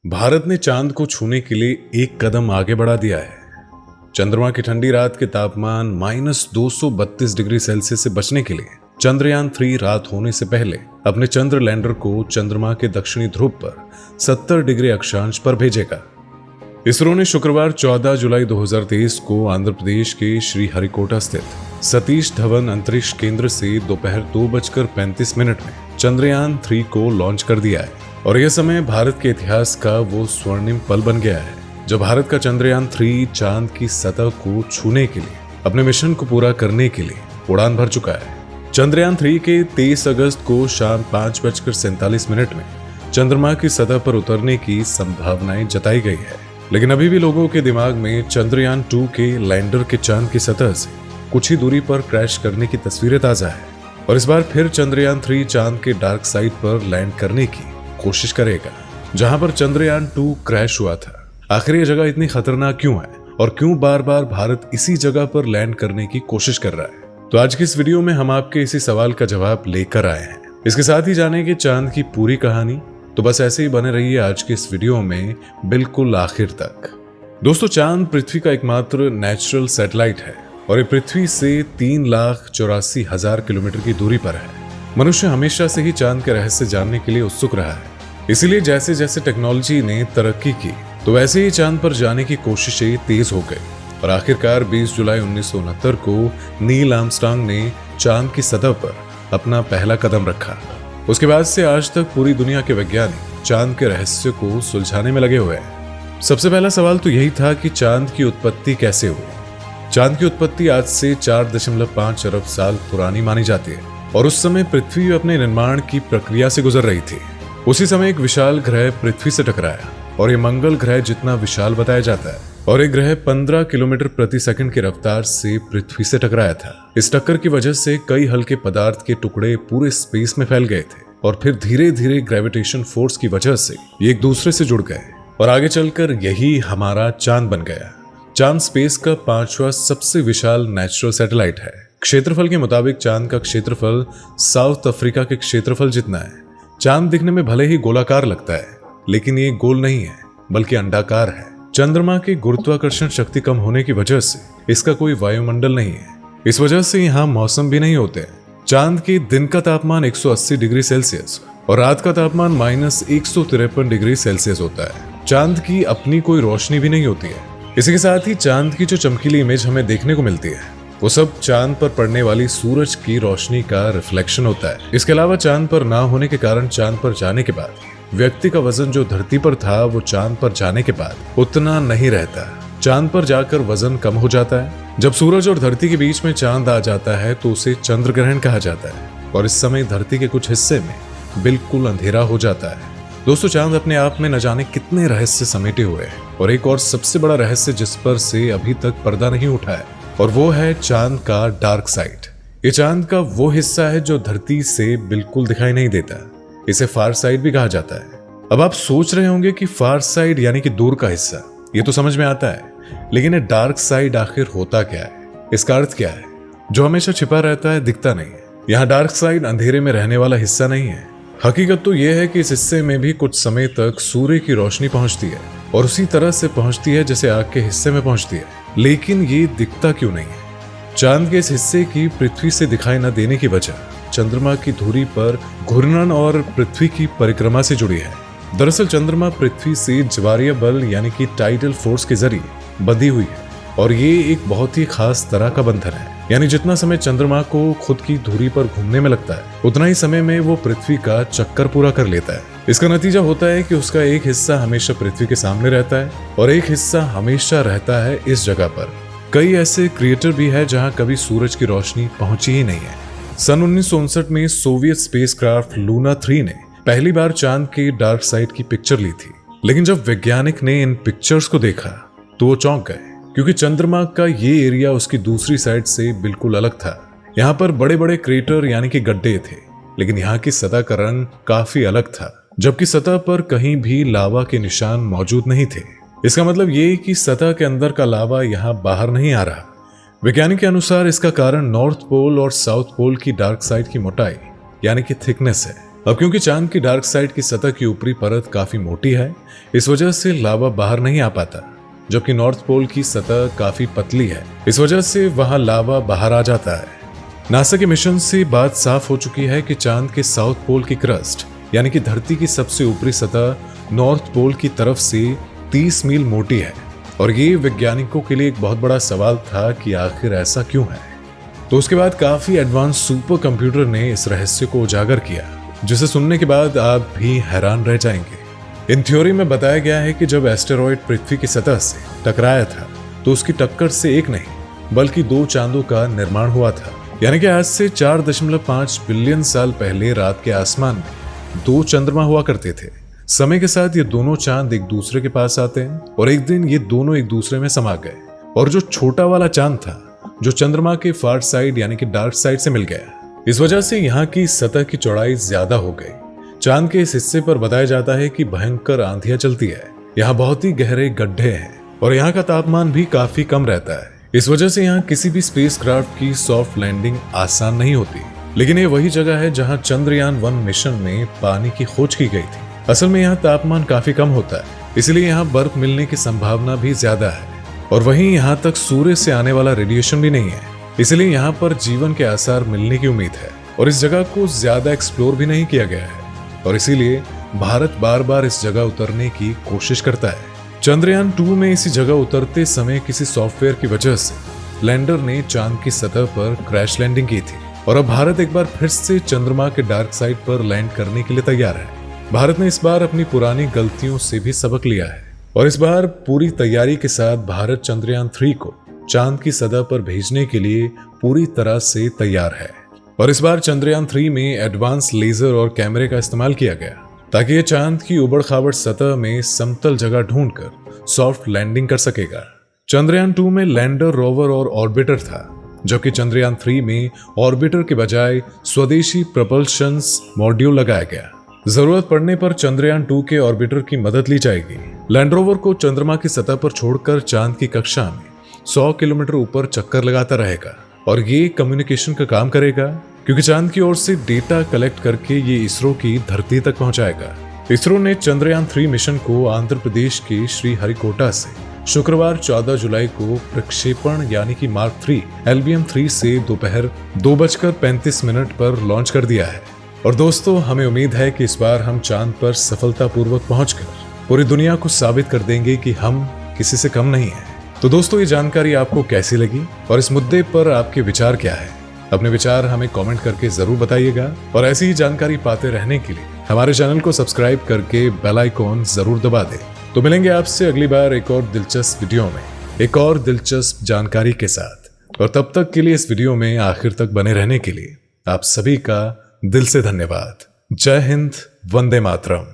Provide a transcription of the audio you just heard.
भारत ने चांद को छूने के लिए एक कदम आगे बढ़ा दिया है। चंद्रमा की ठंडी रात के तापमान -232 डिग्री सेल्सियस से बचने के लिए चंद्रयान 3 रात होने से पहले अपने चंद्र लैंडर को चंद्रमा के दक्षिणी ध्रुव पर 70 डिग्री अक्षांश पर भेजेगा। इसरो ने शुक्रवार 14 जुलाई 2023 को आंध्र प्रदेश के श्रीहरिकोटा स्थित सतीश धवन अंतरिक्ष केंद्र से दोपहर 2:35 में चंद्रयान 3 को लॉन्च कर दिया है और यह समय भारत के इतिहास का वो स्वर्णिम पल बन गया है जब भारत का चंद्रयान 3 चांद की सतह को छूने के लिए अपने मिशन को पूरा करने के लिए उड़ान भर चुका है। चंद्रयान 3 के 23 अगस्त को शाम 5:47 में चंद्रमा की सतह पर उतरने की संभावनाएं जताई गई है, लेकिन अभी भी लोगों के दिमाग में चंद्रयान 2 के लैंडर के चांद की सतह से कुछ ही दूरी पर क्रैश करने की तस्वीरें ताजा है और इस बार फिर चंद्रयान 3 चांद के डार्क साइड पर लैंड करने की कोशिश करेगा जहां पर चंद्रयान 2 क्रैश हुआ था। आखिर ये जगह इतनी खतरनाक क्यों है और क्यों बार बार भारत इसी जगह पर लैंड करने की कोशिश कर रहा है? तो आज की इस वीडियो में हम आपके इसी सवाल का जवाब लेकर आए हैं। इसके साथ ही जानेंगे चांद की पूरी कहानी। तो बस ऐसे ही बने रहिए आज के इस वीडियो में बिल्कुल आखिर तक। दोस्तों, चांद पृथ्वी का एकमात्र नेचुरल सैटेलाइट है और ये पृथ्वी से 3,84,000 किलोमीटर की दूरी पर है। मनुष्य हमेशा से ही चांद के रहस्य जानने के लिए उत्सुक रहा है, इसीलिए जैसे जैसे टेक्नोलॉजी ने तरक्की की तो वैसे ही चांद पर जाने की कोशिशें तेज हो गई और आखिरकार 20 जुलाई 1969 को नील आर्मस्ट्रांग ने चांद की सतह पर अपना पहला कदम रखा। उसके बाद से आज तक पूरी दुनिया के वैज्ञानिक चांद के रहस्य को सुलझाने में लगे हुए हैं। सबसे पहला सवाल तो यही था कि चांद की उत्पत्ति कैसे हुई। चांद की उत्पत्ति आज से 4.5 अरब साल पुरानी मानी जाती है और उस समय पृथ्वी अपने निर्माण की प्रक्रिया से गुजर रही थी। उसी समय एक विशाल ग्रह पृथ्वी से टकराया और ये मंगल ग्रह जितना विशाल बताया जाता है और एक ग्रह 15 किलोमीटर प्रति सेकंड की रफ्तार से पृथ्वी से टकराया था। इस टक्कर की वजह से कई हल्के पदार्थ के टुकड़े पूरे स्पेस में फैल गए थे और फिर धीरे धीरे ग्रेविटेशन फोर्स की वजह से ये एक दूसरे से जुड़ गए और आगे चलकर यही हमारा चांद बन गया। चांद स्पेस का 5वां सबसे विशाल नेचुरल सैटेलाइट है। क्षेत्रफल के मुताबिक चांद का क्षेत्रफल साउथ अफ्रीका के क्षेत्रफल जितना है। चांद दिखने में भले ही गोलाकार लगता है, लेकिन ये गोल नहीं है बल्कि अंडाकार है। चंद्रमा की गुरुत्वाकर्षण शक्ति कम होने की वजह से इसका कोई वायुमंडल नहीं है। इस वजह से यहाँ मौसम भी नहीं होते हैं। चांद के दिन का तापमान 180 डिग्री सेल्सियस और रात का तापमान -153 डिग्री सेल्सियस होता है। चांद की अपनी कोई रोशनी भी नहीं होती है। इसी के साथ ही चांद की जो चमकीली इमेज हमें देखने को मिलती है वो सब चांद पर पड़ने वाली सूरज की रोशनी का रिफ्लेक्शन होता है। इसके अलावा चांद पर ना होने के कारण चांद पर जाने के बाद व्यक्ति का वजन जो धरती पर था वो चांद पर जाने के बाद उतना नहीं रहता। चांद पर जाकर वजन कम हो जाता है। जब सूरज और धरती के बीच में चांद आ जाता है तो उसे चंद्र ग्रहण कहा जाता है और इस समय धरती के कुछ हिस्से में बिल्कुल अंधेरा हो जाता है। दोस्तों, चांद अपने आप में न जाने कितने रहस्य समेटे हुए हैं और एक और सबसे बड़ा रहस्य जिस पर से अभी तक पर्दा नहीं उठा है और वो है चांद का डार्क साइड। ये चांद का वो हिस्सा है जो धरती से बिल्कुल दिखाई नहीं देता। इसे फार साइड भी कहा जाता है। अब आप सोच रहे होंगे कि फार साइड यानी कि दूर का हिस्सा, ये तो समझ में आता है, लेकिन ये डार्क साइड आखिर होता क्या है? इसका अर्थ क्या है? जो हमेशा छिपा रहता है, दिखता नहीं है। यहाँ डार्क साइड अंधेरे में रहने वाला हिस्सा नहीं है। हकीकत तो यह है कि इस हिस्से में भी कुछ समय तक सूर्य की रोशनी पहुंचती है और उसी तरह से पहुंचती है जैसे आग के हिस्से में पहुंचती है, लेकिन ये दिखता क्यों नहीं है? चांद के इस हिस्से की पृथ्वी से दिखाई न देने की वजह चंद्रमा की धुरी पर घूर्णन और पृथ्वी की परिक्रमा से जुड़ी है। दरअसल चंद्रमा पृथ्वी से ज्वारीय बल यानी कि टाइडल फोर्स के जरिए बंधी हुई है और ये एक बहुत ही खास तरह का बंधन है। यानी जितना समय चंद्रमा को खुद की धुरी पर घूमने में लगता है उतना ही समय में वो पृथ्वी का चक्कर पूरा कर लेता है। इसका नतीजा होता है कि उसका एक हिस्सा हमेशा पृथ्वी के सामने रहता है और एक हिस्सा हमेशा रहता है इस जगह पर। कई ऐसे क्रिएटर भी है जहाँ कभी सूरज की रोशनी पहुंची ही नहीं है। सन 1959 में सोवियत स्पेसक्राफ्ट लूना 3 ने पहली बार चांद के डार्क साइड की पिक्चर ली थी, लेकिन जब वैज्ञानिक ने इन पिक्चर्स को देखा तो वो चौंक गए क्योंकि चंद्रमा का ये एरिया उसकी दूसरी साइड से बिल्कुल अलग था। यहाँ पर बड़े बड़े क्रेटर यानी कि गड्ढे थे, लेकिन यहाँ की सतह का रंग काफी अलग था, जबकि सतह पर कहीं भी लावा के निशान मौजूद नहीं थे। इसका मतलब ये कि सतह के अंदर का लावा यहाँ बाहर नहीं आ रहा। वैज्ञानिक के अनुसार इसका कारण नॉर्थ पोल और साउथ पोल की डार्क साइड की मोटाई यानी कि थिकनेस है। अब क्योंकि चांद की डार्क साइड की सतह की ऊपरी परत काफी मोटी है, इस वजह से लावा बाहर नहीं आ पाता, जबकि नॉर्थ पोल की सतह काफी पतली है, इस वजह से वहां लावा बाहर आ जाता है। नासा के मिशन से बात साफ हो चुकी है कि चांद के साउथ पोल की क्रस्ट यानी कि धरती की सबसे ऊपरी सतह नॉर्थ पोल की तरफ से 30 मील मोटी है, और ये वैज्ञानिकों के लिए एक बहुत बड़ा सवाल था कि आखिर ऐसा क्यों है। तो उसके बाद काफी एडवांस सुपर कंप्यूटर ने इस रहस्य को उजागर किया, जिसे सुनने के बाद आप भी हैरान रह जाएंगे। इन थ्योरी में बताया गया है कि जब एस्टेरॉयड पृथ्वी की सतह से टकराया था तो उसकी टक्कर से एक नहीं बल्कि 2 चांदों का निर्माण हुआ था, यानी कि आज से 4.5 बिलियन साल पहले रात के आसमान में 2 चंद्रमा हुआ करते थे। समय के साथ ये दोनों चांद एक दूसरे के पास आते हैं और एक दिन ये दोनों एक दूसरे में समा गए, और जो छोटा वाला चांद था जो चंद्रमा के फार साइड यानी कि डार्क साइड से मिल गया, इस वजह से यहाँ की सतह की चौड़ाई ज्यादा हो गई। चांद के इस हिस्से पर बताया जाता है कि भयंकर आंधियां चलती है, यहाँ बहुत ही गहरे गड्ढे हैं और यहाँ का तापमान भी काफी कम रहता है। इस वजह से यहाँ किसी भी स्पेसक्राफ्ट की सॉफ्ट लैंडिंग आसान नहीं होती। लेकिन ये वही जगह है जहाँ चंद्रयान 1 मिशन में पानी की खोज की गई थी। असल में यहाँ तापमान काफी कम होता है, इसलिए यहाँ बर्फ मिलने की संभावना भी ज्यादा है, और वहीं यहाँ तक सूर्य से आने वाला रेडिएशन भी नहीं है, इसलिए यहाँ पर जीवन के आसार मिलने की उम्मीद है। और इस जगह को ज्यादा एक्सप्लोर भी नहीं किया गया है, और इसीलिए भारत बार बार इस जगह उतरने की कोशिश करता है। चंद्रयान 2 में इसी जगह उतरते समय किसी सॉफ्टवेयर की वजह से लैंडर ने चांद की सतह पर क्रैश लैंडिंग की थी, और अब भारत एक बार फिर से चंद्रमा के डार्क साइड पर लैंड करने के लिए तैयार है। भारत ने इस बार अपनी पुरानी गलतियों से भी सबक लिया है, और इस बार पूरी तैयारी के साथ भारत चंद्रयान 3 को चांद की सतह पर भेजने के लिए पूरी तरह से तैयार है। और इस बार चंद्रयान 3 में एडवांस लेजर और कैमरे का इस्तेमाल किया गया ताकि ये चांद की उबड़-खाबड़ सतह में समतल जगह ढूंढकर सॉफ्ट लैंडिंग कर सकेगा। चंद्रयान 2 में लैंडर, रोवर और ऑर्बिटर था, जबकि चंद्रयान 3 में ऑर्बिटर के बजाय स्वदेशी प्रपल्शन मॉड्यूल लगाया गया। जरूरत पड़ने पर चंद्रयान 2 के ऑर्बिटर की मदद ली जाएगी। लैंड रोवर को चंद्रमा की सतह पर छोड़कर चांद की कक्षा में 100 किलोमीटर ऊपर चक्कर लगाता रहेगा, और ये कम्युनिकेशन का काम करेगा, क्योंकि चांद की ओर से डेटा कलेक्ट करके ये इसरो की धरती तक पहुंचाएगा। इसरो ने चंद्रयान 3 मिशन को आंध्र प्रदेश के श्रीहरिकोटा से शुक्रवार 14 जुलाई को प्रक्षेपण यानी कि मार्क 3 LBM-3 से दोपहर 2:35 पर लॉन्च कर दिया है। और दोस्तों, हमें उम्मीद है कि इस बार हम चांद पर सफलतापूर्वक पहुंचकर पूरी दुनिया को साबित कर देंगे कि हम किसी से कम नहीं हैं। तो दोस्तों, ये जानकारी आपको कैसी लगी और इस मुद्दे पर आपके विचार क्या है? अपने विचार हमें कमेंट करके जरूर बताइएगा, और ऐसी ही जानकारी पाते रहने के लिए हमारे चैनल को सब्सक्राइब करके बेल आइकॉन जरूर दबा दें। तो मिलेंगे आपसे अगली बार एक और दिलचस्प वीडियो में एक और दिलचस्प जानकारी के साथ, और तब तक के लिए इस वीडियो में आखिर तक बने रहने के लिए आप सभी का दिल से धन्यवाद। जय हिंद, वंदे मातरम।